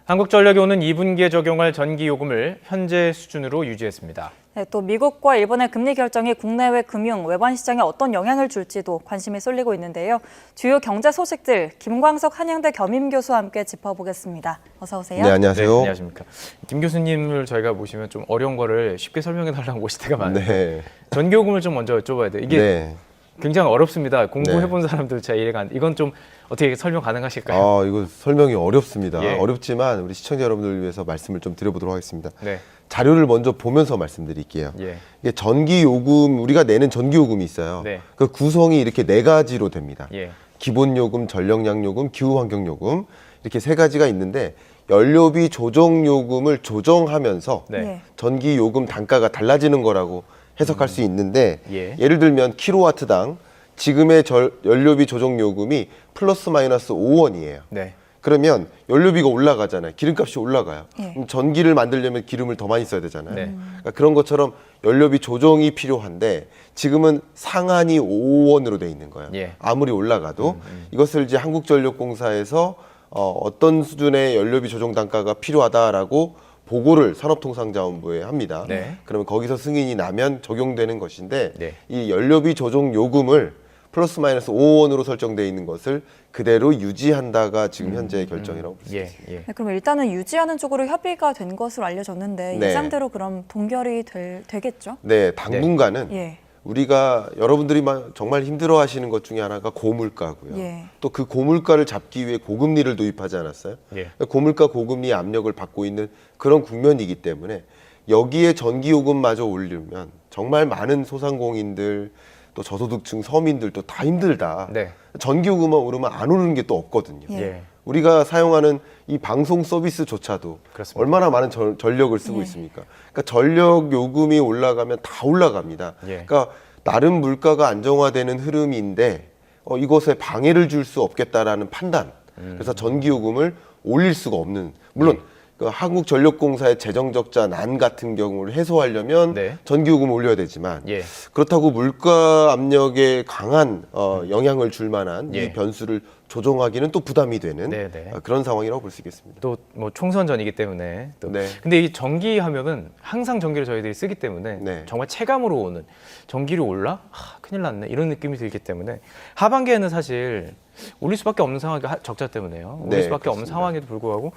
한국전력이 오는 2분기에 적용할 전기요금을 현재 수준으로 유지했습니다. 네, 또 미국과 일본의 금리 결정이 국내외 금융, 외환 시장에 어떤 영향을 줄지도 관심이 쏠리고 있는데요. 주요 경제 소식들 김광석 한양대 겸임교수와 함께 짚어보겠습니다. 어서 오세요. 네, 안녕하세요. 네, 안녕하십니까. 김 교수님을 저희가 모시면 좀 어려운 거를 쉽게 설명해달라고 오실 때가 많은데 네. 전기요금을 좀 먼저 여쭤봐야 돼요. 이게 네. 굉장히 어렵습니다. 공부해본 사람들 잘 이해가 안 돼. 이건 좀 어떻게 설명 가능하실까요? 이거 설명이 어렵습니다. 예. 어렵지만 우리 시청자 여러분들을 위해서 말씀을 좀 드려보도록 하겠습니다. 네. 자료를 먼저 보면서 말씀드릴게요. 예. 이게 전기요금, 우리가 내는 전기요금이 있어요. 네. 그 구성이 이렇게 네 가지로 됩니다. 예. 기본요금, 전력량요금, 기후환경요금 이렇게 세 가지가 있는데 연료비 조정요금을 조정하면서 네. 예. 전기요금 단가가 달라지는 거라고 해석할 수 있는데 예. 예를 들면 킬로와트당 지금의 연료비 조정 요금이 플러스 마이너스 5원이에요. 네. 그러면 연료비가 올라가잖아요. 기름값이 올라가요. 예. 그럼 전기를 만들려면 기름을 더 많이 써야 되잖아요. 네. 그러니까 그런 것처럼 연료비 조정이 필요한데 지금은 상한이 5원으로 돼 있는 거예요. 예. 아무리 올라가도 이것을 이제 한국전력공사에서 어떤 수준의 연료비 조정 단가가 필요하다라고 보고를 산업통상자원부에 합니다. 네. 그러면 거기서 승인이 나면 적용되는 것인데 네. 이 연료비 조정 요금을 플러스 마이너스 5원으로 설정되어 있는 것을 그대로 유지한다가 지금 현재의 결정이라고 볼 수 예. 있습니다. 예. 네, 그럼 일단은 유지하는 쪽으로 협의가 된 것으로 알려졌는데 네. 예상대로 그럼 동결이 되겠죠? 네, 당분간은 예. 우리가 여러분들이 정말 힘들어하시는 것 중에 하나가 고물가고요. 예. 또 그 고물가를 잡기 위해 고금리를 도입하지 않았어요? 예. 고물가 고금리 압력을 받고 있는 그런 국면이기 때문에 여기에 전기요금마저 올리면 정말 많은 소상공인들 또 저소득층 서민들도 다 힘들다. 네. 전기요금만 오르면 안 오르는 게 또 없거든요. 예. 예. 우리가 사용하는 이 방송 서비스조차도 그렇습니다. 얼마나 많은 전력을 쓰고 예. 있습니까? 그러니까 전력 요금이 올라가면 다 올라갑니다. 예. 그러니까 나름 물가가 안정화되는 흐름인데 이것에 방해를 줄 수 없겠다라는 판단. 그래서 전기요금을 올릴 수가 없는. 물론 그 한국전력공사의 재정적자 난 같은 경우를 해소하려면 네. 전기요금을 올려야 되지만 예. 그렇다고 물가 압력에 강한 영향을 줄 만한 예. 이 변수를 조정하기는 또 부담이 되는 네네. 그런 상황이라고 볼 수 있겠습니다. 또 뭐 총선 전이기 때문에 또 네. 근데 이 전기 하면은 항상 전기를 저희들이 쓰기 때문에 네. 정말 체감으로 오는 전기를 올라? 큰일 났네 이런 느낌이 들기 때문에 하반기에는 사실 올릴 수밖에 없는 상황이 적자 때문에요. 올릴 네, 수밖에 없는 그렇습니다. 상황에도 불구하고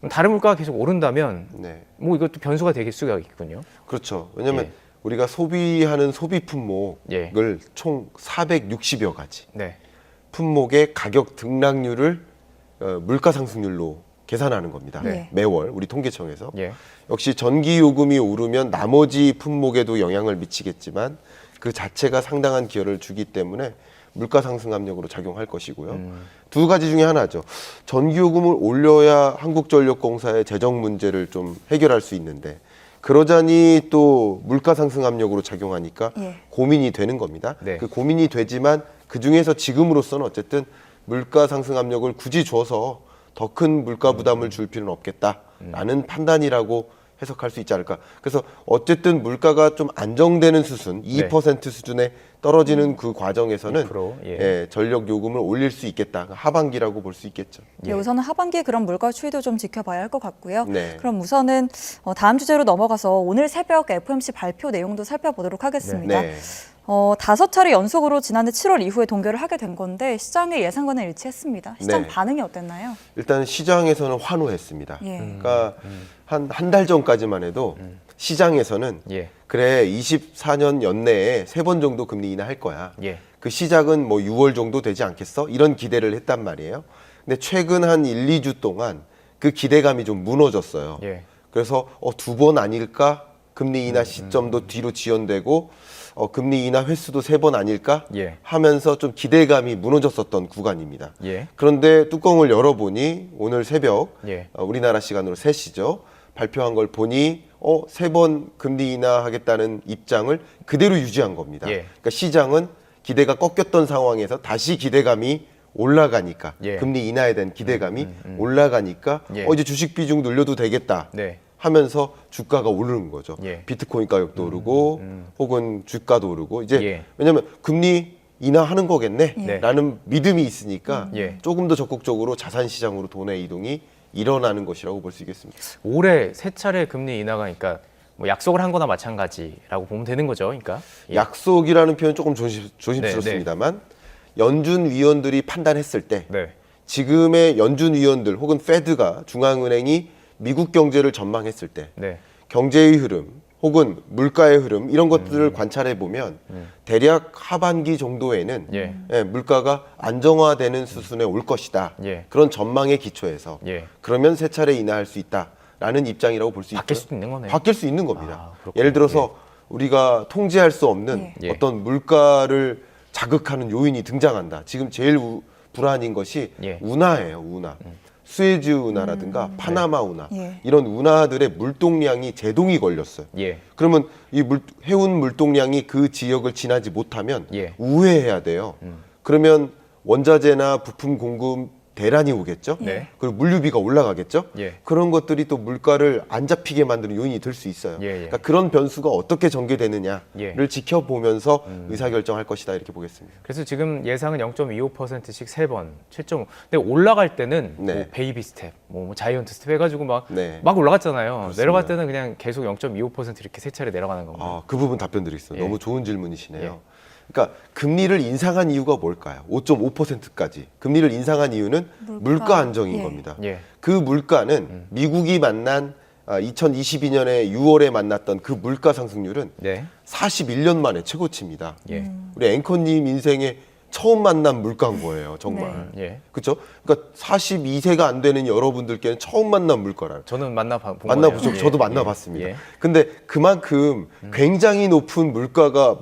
다른 물가가 계속 오른다면 네, 뭐 이것도 변수가 되길 수가 있군요. 그렇죠. 왜냐하면 예. 우리가 소비하는 소비 품목을 예. 총 460여 가지 네. 품목의 가격 등락률을 물가 상승률로 계산하는 겁니다. 네. 매월 우리 통계청에서. 예. 역시 전기 요금이 오르면 나머지 품목에도 영향을 미치겠지만 그 자체가 상당한 기여를 주기 때문에 물가 상승 압력으로 작용할 것이고요. 두 가지 중에 하나죠. 전기 요금을 올려야 한국전력공사의 재정 문제를 좀 해결할 수 있는데 그러자니 또 물가 상승 압력으로 작용하니까 예. 고민이 되는 겁니다. 네. 그 고민이 되지만 그 중에서 지금으로서는 어쨌든 물가 상승 압력을 굳이 줘서 더 큰 물가 부담을 줄 필요는 없겠다라는 판단이라고 해석할 수 있지 않을까. 그래서 어쨌든 물가가 좀 안정되는 수준, 2% 수준에 떨어지는 그 과정에서는 2%, 예. 전력 요금을 올릴 수 있겠다. 하반기라고 볼 수 있겠죠. 네, 우선은 하반기에 그런 물가 추이도 좀 지켜봐야 할 것 같고요. 네. 그럼 우선은 다음 주제로 넘어가서 오늘 새벽 FOMC 발표 내용도 살펴보도록 하겠습니다. 네. 5차례 연속으로 지난해 7월 이후에 동결을 하게 된 건데 시장의 예상과는 일치했습니다. 시장 네. 반응이 어땠나요? 일단 시장에서는 환호했습니다. 예. 그러니까 한 달 전까지만 해도 시장에서는 예. 그래 24년 연내에 3번 정도 금리 인하할 거야. 예. 그 시작은 뭐 6월 정도 되지 않겠어? 이런 기대를 했단 말이에요. 근데 최근 한 1, 2주 동안 그 기대감이 좀 무너졌어요. 예. 그래서 2번 아닐까? 금리 인하 시점도 뒤로 지연되고 금리 인하 횟수도 3번 아닐까? 예. 하면서 좀 기대감이 무너졌었던 구간입니다. 예. 그런데 뚜껑을 열어보니 오늘 새벽 예. 우리나라 시간으로 3시죠. 발표한 걸 보니 3번 금리 인하하겠다는 입장을 그대로 유지한 겁니다. 예. 그러니까 시장은 기대가 꺾였던 상황에서 다시 기대감이 올라가니까 예. 금리 인하에 대한 기대감이 올라가니까 예. 이제 주식 비중 늘려도 되겠다 네. 하면서 주가가 오르는 거죠. 예. 비트코인 가격도 오르고 혹은 주가도 오르고 이제 예. 왜냐하면 금리 인하하는 거겠네 네. 라는 믿음이 있으니까 예. 조금 더 적극적으로 자산 시장으로 돈의 이동이 일어나는 것이라고 볼 수 있겠습니다. 올해 세 차례 금리 인하가 그러니까 뭐 약속을 한 거나 마찬가지라고 보면 되는 거죠. 그러니까 예. 약속이라는 표현 조금 조심스럽습니다만 연준 위원들이 판단했을 때 네. 지금의 연준 위원들 혹은 페드가 중앙은행이 미국 경제를 전망했을 때 네. 경제의 흐름 혹은 물가의 흐름 이런 것들을 관찰해 보면 대략 하반기 정도에는 예. 예, 물가가 안정화되는 수준에 올 것이다. 예. 그런 전망에 기초해서 예. 그러면 세 차례 인하할 수 있다라는 입장이라고 볼 수 있죠. 바뀔 수도 있는 거네요. 바뀔 수 있는 겁니다. 그렇군요. 예를 들어서 우리가 통제할 수 없는 예. 어떤 물가를 자극하는 요인이 등장한다. 지금 제일 불안인 것이 예. 운하예요. 운하. 수에즈 운하라든가 파나마 운하 예. 이런 운하들의 물동량이 제동이 걸렸어요. 예. 그러면 이 해운 물동량이 그 지역을 지나지 못하면 예. 우회해야 돼요. 그러면 원자재나 부품 공급 대란이 오겠죠. 네. 그리고 물류비가 올라가겠죠. 예. 그런 것들이 또 물가를 안 잡히게 만드는 요인이 될 수 있어요. 예, 예. 그러니까 그런 변수가 어떻게 전개되느냐를 예. 지켜보면서 의사결정할 것이다 이렇게 보겠습니다. 그래서 지금 예상은 0.25%씩 3번, 7.5. 근데 올라갈 때는 네. 뭐 베이비 스텝, 뭐 자이언트 스텝 해가지고 막 네. 올라갔잖아요. 그렇습니다. 내려갈 때는 그냥 계속 0.25% 이렇게 세 차례 내려가는 겁니다. 아, 그 부분 답변 드리겠습니다. 예. 너무 좋은 질문이시네요. 예. 그러니까 금리를 인상한 이유가 뭘까요? 5.5%까지. 금리를 인상한 이유는 물가 안정인 예. 겁니다. 예. 그 물가는 미국이 만난 2022년에 6월에 만났던 그 물가 상승률은 네. 41년 만에 최고치입니다. 예. 우리 앵커님 인생에 처음 만난 물가인 거예요, 정말. 예. 그렇죠? 그러니까 42세가 안 되는 여러분들께는 처음 만난 물가라. 저는 만나본 만나보죠. 거네요. 저도 예. 만나봤습니다. 예. 근데 그만큼 굉장히 높은 물가가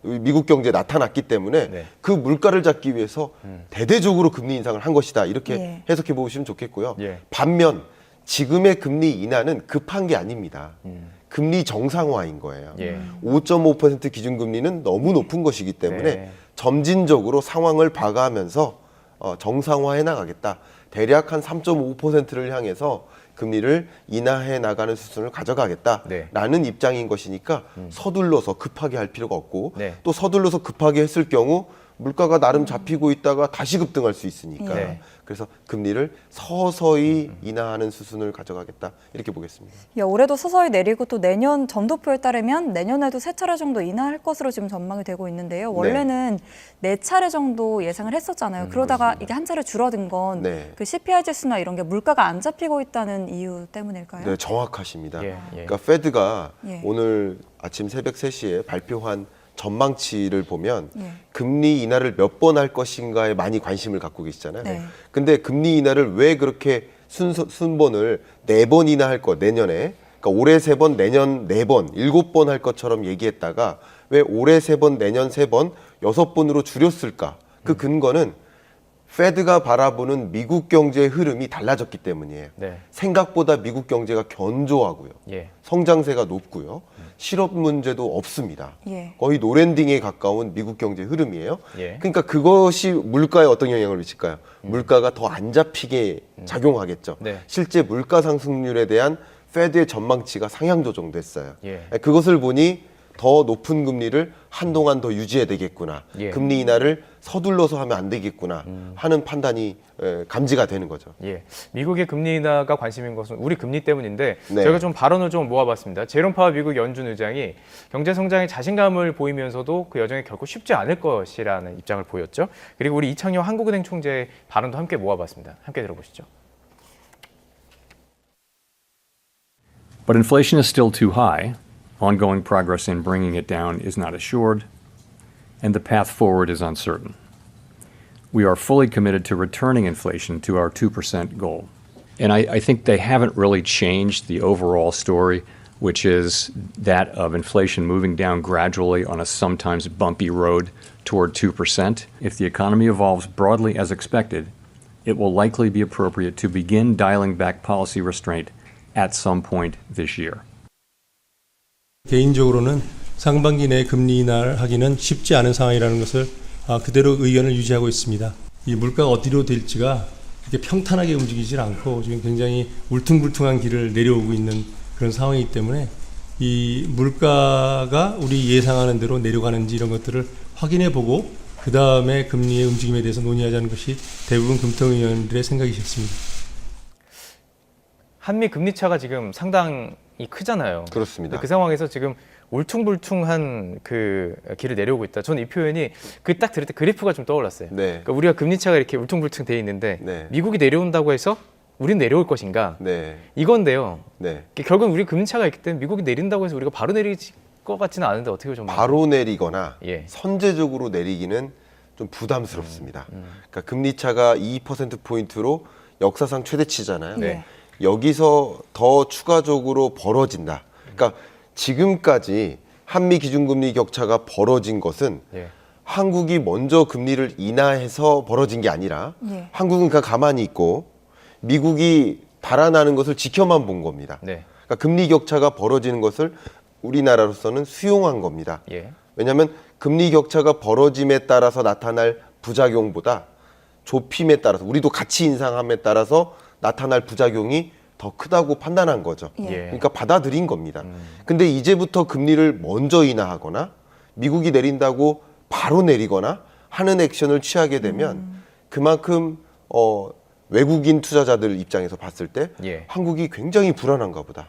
미국 경제에 나타났기 때문에 네. 그 물가를 잡기 위해서 대대적으로 금리 인상을 한 것이다. 이렇게 예. 해석해 보시면 좋겠고요. 예. 반면 지금의 금리 인하는 급한 게 아닙니다. 금리 정상화인 거예요. 예. 5.5% 기준금리는 너무 높은 것이기 때문에 네. 점진적으로 상황을 봐가면서 정상화해 나가겠다. 대략 한 3.5%를 향해서 금리를 인하해 나가는 수준을 가져가겠다라는 네. 입장인 것이니까 서둘러서 급하게 할 필요가 없고 네. 또 서둘러서 급하게 했을 경우 물가가 나름 잡히고 있다가 다시 급등할 수 있으니까 네. 그래서 금리를 서서히 인하하는 수순을 가져가겠다 이렇게 보겠습니다. 예, 올해도 서서히 내리고 또 내년 점도표에 따르면 내년에도 세 차례 정도 인하할 것으로 지금 전망이 되고 있는데요. 원래는 네 차례 정도 예상을 했었잖아요. 그러다가 이게 한 차례 줄어든 건 네. 그 CPI 지수나 이런 게 물가가 안 잡히고 있다는 이유 때문일까요? 네, 정확하십니다. 예, 예. 그러니까 페드가 예. 오늘 아침 새벽 3시에 발표한 전망치를 보면 예. 금리 인하를 몇 번 할 것인가에 많이 관심을 갖고 계시잖아요. 네. 근데 금리 인하를 왜 그렇게 순번을 4번 인하할 거 내년에 그러니까 올해 3번, 내년 4번, 7번 할 것처럼 얘기했다가 왜 올해 3번, 내년 3번, 6번으로 줄였을까? 그 근거는 페드가 바라보는 미국 경제의 흐름이 달라졌기 때문이에요. 네. 생각보다 미국 경제가 견조하고요. 예. 성장세가 높고요. 실업 문제도 없습니다. 예. 거의 노랜딩에 가까운 미국 경제 흐름이에요. 예. 그러니까 그것이 물가에 어떤 영향을 미칠까요? 물가가 더 안 잡히게 작용하겠죠. 네. 실제 물가 상승률에 대한 페드의 전망치가 상향 조정됐어요. 예. 그것을 보니 더 높은 금리를 한동안 더 유지해야 되겠구나. 예. 금리 인하를 서둘러서 하면 안 되겠구나 하는 판단이 감지가 되는 거죠. 예, 미국의 금리 인하가 관심인 것은 우리 금리 때문인데 네. 저희가 좀 발언을 좀 모아봤습니다. 제롬 파월 미국 연준 의장이 경제 성장에 자신감을 보이면서도 그 여정이 결코 쉽지 않을 것이라는 입장을 보였죠. 그리고 우리 이창용 한국은행 총재의 발언도 함께 모아봤습니다. 함께 들어보시죠. But inflation is still too high. Ongoing progress in bringing it down is not assured, and the path forward is uncertain. We are fully committed to returning inflation to our 2% goal. And I think they haven't really changed the overall story, which is that of inflation moving down gradually on a sometimes bumpy road toward 2%. If the economy evolves broadly as expected, it will likely be appropriate to begin dialing back policy restraint at some point this year. 개인적으로는 상반기 내 금리 인하를 하기는 쉽지 않은 상황이라는 것을 그대로 의견을 유지하고 있습니다. 이 물가가 어디로 될지가 이렇게 평탄하게 움직이질 않고 지금 굉장히 울퉁불퉁한 길을 내려오고 있는 그런 상황이기 때문에 이 물가가 우리 예상하는 대로 내려가는지 이런 것들을 확인해 보고 그 다음에 금리의 움직임에 대해서 논의하자는 것이 대부분 금통위원들의 생각이셨습니다. 한미 금리 차가 지금 상당히 크잖아요. 그렇습니다. 근데 그 상황에서 지금 울퉁불퉁한 그 길을 내려오고 있다. 저는 이 표현이 그 딱 들을 때 그래프가 좀 떠올랐어요. 네. 그러니까 우리가 금리 차가 이렇게 울퉁불퉁 돼 있는데 네. 미국이 내려온다고 해서 우리는 내려올 것인가? 네. 이건데요. 네. 결국은 우리 금리 차가 있기 때문에 미국이 내린다고 해서 우리가 바로 내릴 것 같지는 않은데 어떻게 좀 바로 내리거나 예. 선제적으로 내리기는 좀 부담스럽습니다. 그러니까 금리 차가 2%포인트로 역사상 최대치잖아요. 네. 여기서 더 추가적으로 벌어진다. 그러니까 지금까지 한미 기준금리 격차가 벌어진 것은 예. 한국이 먼저 금리를 인하해서 벌어진 게 아니라 예. 한국은 그냥 가만히 있고 미국이 달아나는 것을 지켜만 본 겁니다. 네. 그러니까 금리 격차가 벌어지는 것을 우리나라로서는 수용한 겁니다. 예. 왜냐하면 금리 격차가 벌어짐에 따라서 나타날 부작용보다 좁힘에 따라서 우리도 같이 인상함에 따라서 나타날 부작용이 더 크다고 판단한 거죠. 예. 그러니까 받아들인 겁니다. 근데 이제부터 금리를 먼저 인하하거나 미국이 내린다고 바로 내리거나 하는 액션을 취하게 되면 그만큼 외국인 투자자들 입장에서 봤을 때 예. 한국이 굉장히 불안한가 보다.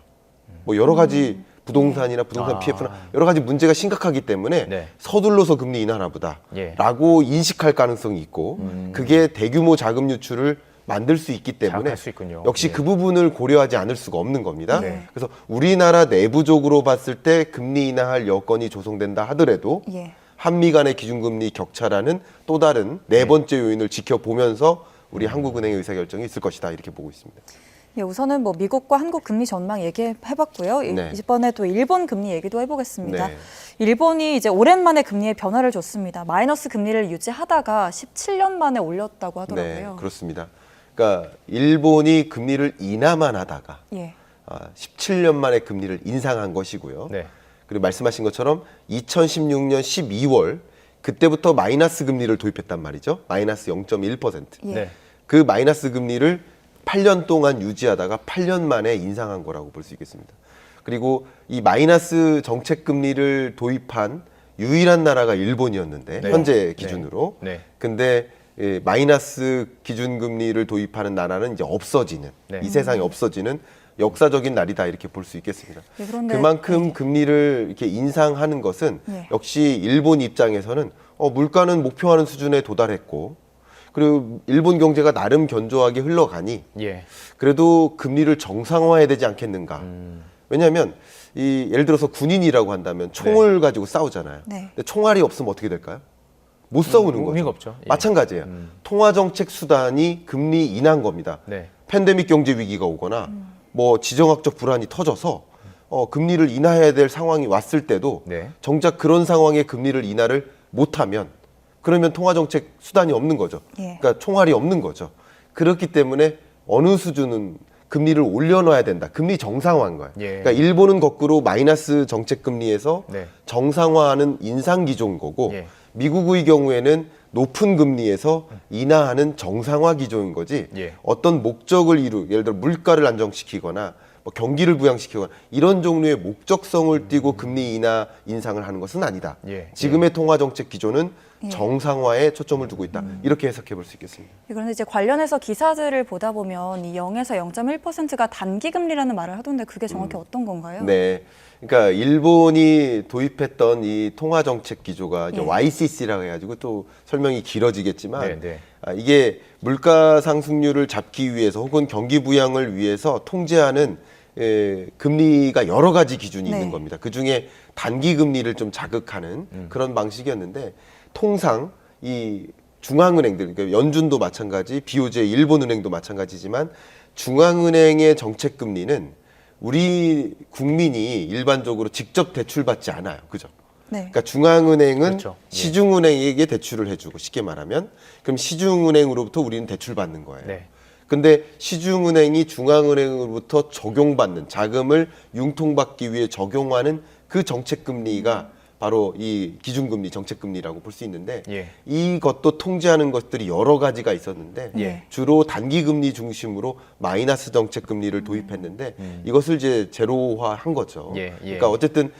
뭐 여러 가지 부동산이나 부동산 PF나 여러 가지 문제가 심각하기 때문에 네. 서둘러서 금리 인하나 보다 예. 라고 인식할 가능성이 있고 그게 대규모 자금 유출을 만들 수 있기 때문에 자극할 수 있군요. 역시 예. 그 부분을 고려하지 않을 수가 없는 겁니다. 네. 그래서 우리나라 내부적으로 봤을 때 금리 인하할 여건이 조성된다 하더라도 예. 한미 간의 기준금리 격차라는 또 다른 네 번째 요인을 지켜보면서 우리 한국은행의 의사결정이 있을 것이다 이렇게 보고 있습니다. 예, 우선은 뭐 미국과 한국 금리 전망 얘기해봤고요. 네. 이번에 또 일본 금리 얘기도 해보겠습니다. 네. 일본이 이제 오랜만에 금리에 변화를 줬습니다. 마이너스 금리를 유지하다가 17년 만에 올렸다고 네, 하더라고요. 그렇습니다. 그러니까 일본이 금리를 인하만 하다가 예. 17년 만에 금리를 인상한 것이고요. 네. 그리고 말씀하신 것처럼 2016년 12월 그때부터 마이너스 금리를 도입했단 말이죠. 마이너스 0.1%. 예. 네. 그 마이너스 금리를 8년 동안 유지하다가 8년 만에 인상한 거라고 볼 수 있겠습니다. 그리고 이 마이너스 정책 금리를 도입한 유일한 나라가 일본이었는데 네. 현재 기준으로. 네. 근데 마이너스 기준금리를 도입하는 나라는 이제 없어지는 네. 이 세상에 없어지는 역사적인 날이다 이렇게 볼 수 있겠습니다. 네, 그런데 그만큼 금리를 이렇게 인상하는 것은 네. 역시 일본 입장에서는 물가는 목표하는 수준에 도달했고 그리고 일본 경제가 나름 견조하게 흘러가니 예. 그래도 금리를 정상화해야 되지 않겠는가. 왜냐하면 예를 들어서 군인이라고 한다면 총을 가지고 싸우잖아요. 네. 근데 총알이 없으면 어떻게 될까요? 못 싸우는 거죠. 의미가 없죠. 예. 마찬가지예요. 통화정책 수단이 금리 인한 겁니다. 네. 팬데믹 경제 위기가 오거나 뭐 지정학적 불안이 터져서 금리를 인하해야 될 상황이 왔을 때도 네. 정작 그런 상황에 금리를 인하를 못하면 그러면 통화정책 수단이 없는 거죠. 예. 그러니까 총알이 없는 거죠. 그렇기 때문에 어느 수준은 금리를 올려놔야 된다. 금리 정상화한 거예요. 예. 그러니까 일본은 거꾸로 마이너스 정책 금리에서 네. 정상화하는 인상 기조인 거고 예. 미국의 경우에는 높은 금리에서 인하하는 정상화 기조인 거지 예. 어떤 목적을 예를 들어 물가를 안정시키거나 뭐 경기를 부양시키거나 이런 종류의 목적성을 띠고 금리 인하 인상을 하는 것은 아니다. 예. 지금의 통화 정책 기조는 예. 정상화에 초점을 두고 있다. 이렇게 해석해 볼 수 있겠습니다. 그런데 이제 관련해서 기사들을 보다 보면 이 0에서 0.1%가 단기 금리라는 말을 하던데 그게 정확히 어떤 건가요? 네. 그러니까 일본이 도입했던 이 통화 정책 기조가 이제 예. YCC라고 해가지고 또 설명이 길어지겠지만 네, 네. 이게 물가 상승률을 잡기 위해서 혹은 경기 부양을 위해서 통제하는 금리가 여러 가지 기준이 네. 있는 겁니다. 그 중에 단기 금리를 좀 자극하는 그런 방식이었는데 통상 이 중앙은행들, 그러니까 연준도 마찬가지, BOJ 일본은행도 마찬가지지만 중앙은행의 정책 금리는 우리 국민이 일반적으로 직접 대출받지 않아요. 그죠? 네. 그러니까 중앙은행은 그렇죠. 예. 시중은행에게 대출을 해주고 쉽게 말하면 그럼 시중은행으로부터 우리는 대출받는 거예요. 네. 근데 시중은행이 중앙은행으로부터 적용받는 자금을 융통받기 위해 적용하는 그 정책금리가 바로 이 기준금리, 정책금리라고 볼 수 있는데 예. 이것도 통제하는 것들이 여러 가지가 있었는데 예. 주로 단기금리 중심으로 마이너스 정책금리를 도입했는데 이것을 이제 제로화한 거죠. 예, 예. 그러니까 어쨌든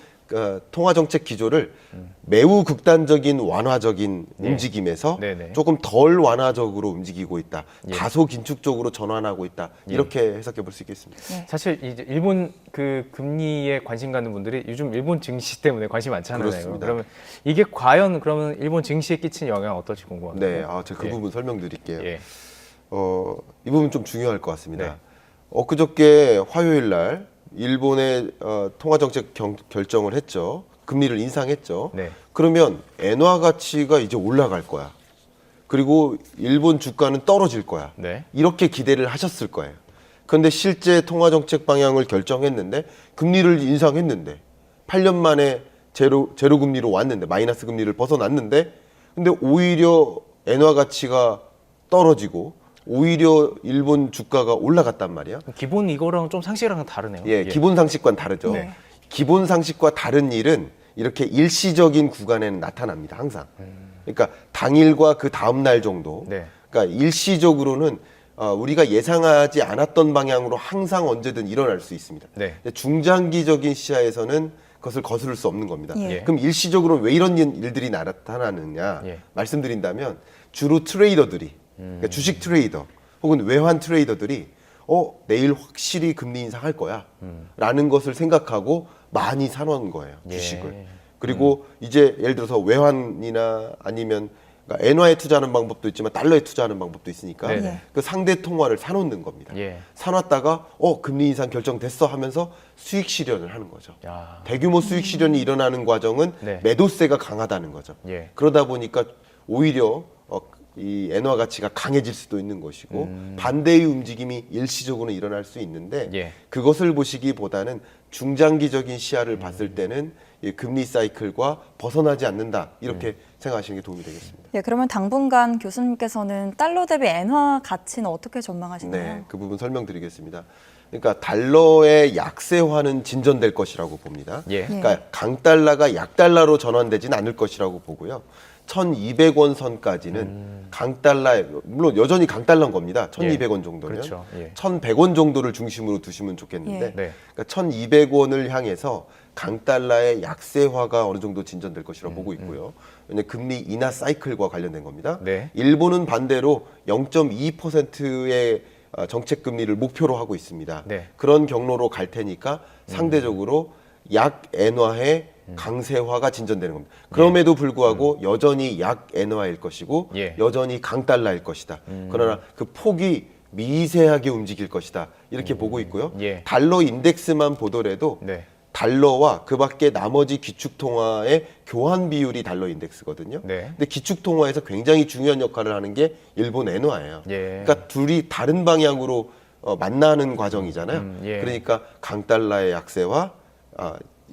통화 정책 기조를 매우 극단적인 완화적인 움직임에서 네네. 조금 덜 완화적으로 움직이고 있다. 예. 다소 긴축적으로 전환하고 있다. 이렇게 해석해 볼 수 있겠습니다. 사실 이제 일본 그 금리에 관심 갖는 분들이 요즘 일본 증시 때문에 관심 많잖아요. 그렇습니다. 그러면 이게 과연 그러면 일본 증시에 끼친 영향 어떨지 궁금합니다. 네, 제가 그 예. 부분 설명드릴게요. 예. 이 부분 좀 중요할 것 같습니다. 네. 엊그저께 화요일 날 일본의 통화 정책 결정을 했죠. 금리를 인상했죠. 네. 그러면 엔화 가치가 이제 올라갈 거야. 그리고 일본 주가는 떨어질 거야. 네. 이렇게 기대를 하셨을 거예요. 그런데 실제 통화 정책 방향을 결정했는데 금리를 인상했는데 8년 만에 제로 금리로 왔는데 마이너스 금리를 벗어났는데 근데 오히려 엔화 가치가 떨어지고 오히려 일본 주가가 올라갔단 말이야. 기본 이거랑 좀 상식이랑 다르네요. 예, 기본 상식과는 다르죠. 네. 기본 상식과 다른 일은 이렇게 일시적인 구간에는 나타납니다. 항상. 그러니까 당일과 그 다음 날 정도. 네. 그러니까 일시적으로는 우리가 예상하지 않았던 방향으로 항상 언제든 일어날 수 있습니다. 네. 근데 중장기적인 시야에서는 그것을 거스를 수 없는 겁니다. 예. 그럼 일시적으로 왜 이런 일들이 나타나느냐 예. 말씀드린다면 주로 트레이더들이 그러니까 주식 트레이더 혹은 외환 트레이더들이 내일 확실히 금리 인상할 거야 라는 것을 생각하고 많이 사놓은 거예요. 예. 주식을. 그리고 이제 예를 들어서 외환이나 아니면 그러니까 엔화에 투자하는 방법도 있지만 달러에 투자하는 방법도 있으니까 네네. 그 상대 통화를 사놓는 겁니다. 예. 사놨다가 금리 인상 결정됐어 하면서 수익 실현을 하는 거죠. 야. 대규모 수익 실현이 일어나는 과정은 네. 매도세가 강하다는 거죠. 예. 그러다 보니까 오히려 이 엔화 가치가 강해질 수도 있는 것이고 반대의 움직임이 일시적으로는 일어날 수 있는데 예. 그것을 보시기보다는 중장기적인 시야를 봤을 때는 이 금리 사이클과 벗어나지 않는다 이렇게 생각하시는 게 도움이 되겠습니다. 예, 그러면 당분간 교수님께서는 달러 대비 엔화 가치는 어떻게 전망하시나요? 네, 그 부분 설명드리겠습니다. 그러니까 달러의 약세화는 진전될 것이라고 봅니다. 예. 그러니까 강달러가 약달러로 전환되지는 않을 것이라고 보고요. 1,200원 선까지는 강달러에 물론 여전히 강달러인 겁니다. 1,200원 정도면 그렇죠. 예. 1,100원 정도를 중심으로 두시면 좋겠는데 예. 네. 그러니까 1,200원을 향해서 강달러의 약세화가 어느 정도 진전될 것이라고 보고 있고요. 왜냐하면 금리 인하 사이클과 관련된 겁니다. 네. 일본은 반대로 0.2%의 정책 금리를 목표로 하고 있습니다. 네. 그런 경로로 갈 테니까 상대적으로 약 엔화의 강세화가 진전되는 겁니다. 그럼에도 불구하고 여전히 약 엔화일 것이고 예. 여전히 강달러일 것이다. 그러나 그 폭이 미세하게 움직일 것이다. 이렇게 보고 있고요. 예. 달러 인덱스만 보더라도 네. 달러와 그 밖에 나머지 기축통화의 교환 비율이 달러 인덱스거든요. 네. 근데 기축통화에서 굉장히 중요한 역할을 하는 게 일본 엔화예요. 예. 그러니까 둘이 다른 방향으로 만나는 과정이잖아요. 예. 그러니까 강달러의 약세와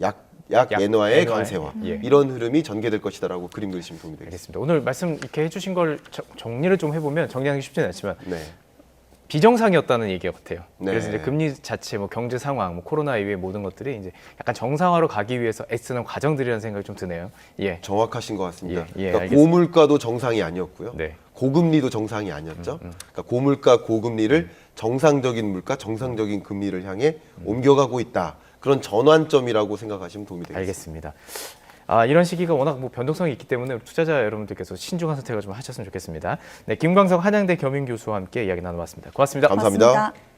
약 엔화의 엔화의, 강세화 예. 이런 흐름이 전개될 것이다라고 그림 그리시면 도움이 되겠습니다. 알겠습니다. 오늘 말씀 이렇게 해주신 걸 정리를 좀 해보면 정리하기 쉽지는 않지만 네. 비정상이었다는 얘기 같아요. 네. 그래서 이제 금리 자체, 뭐 경제 상황, 뭐 코로나 이후의 모든 것들이 이제 약간 정상화로 가기 위해서 애쓰는 과정들이라는 생각이 좀 드네요. 예. 정확하신 것 같습니다. 예, 예, 그러니까 알겠습니다. 고물가도 정상이 아니었고요. 네. 고금리도 정상이 아니었죠. 그러니까 고물가, 고금리를 정상적인 물가, 정상적인 금리를 향해 옮겨가고 있다. 그런 전환점이라고 생각하시면 도움이 되겠습니다. 알겠습니다. 이런 시기가 워낙 뭐 변동성이 있기 때문에 투자자 여러분들께서 신중한 선택을 좀 하셨으면 좋겠습니다. 네, 김광석 한양대 겸임교수와 함께 이야기 나눠봤습니다. 고맙습니다. 감사합니다. 고맙습니다.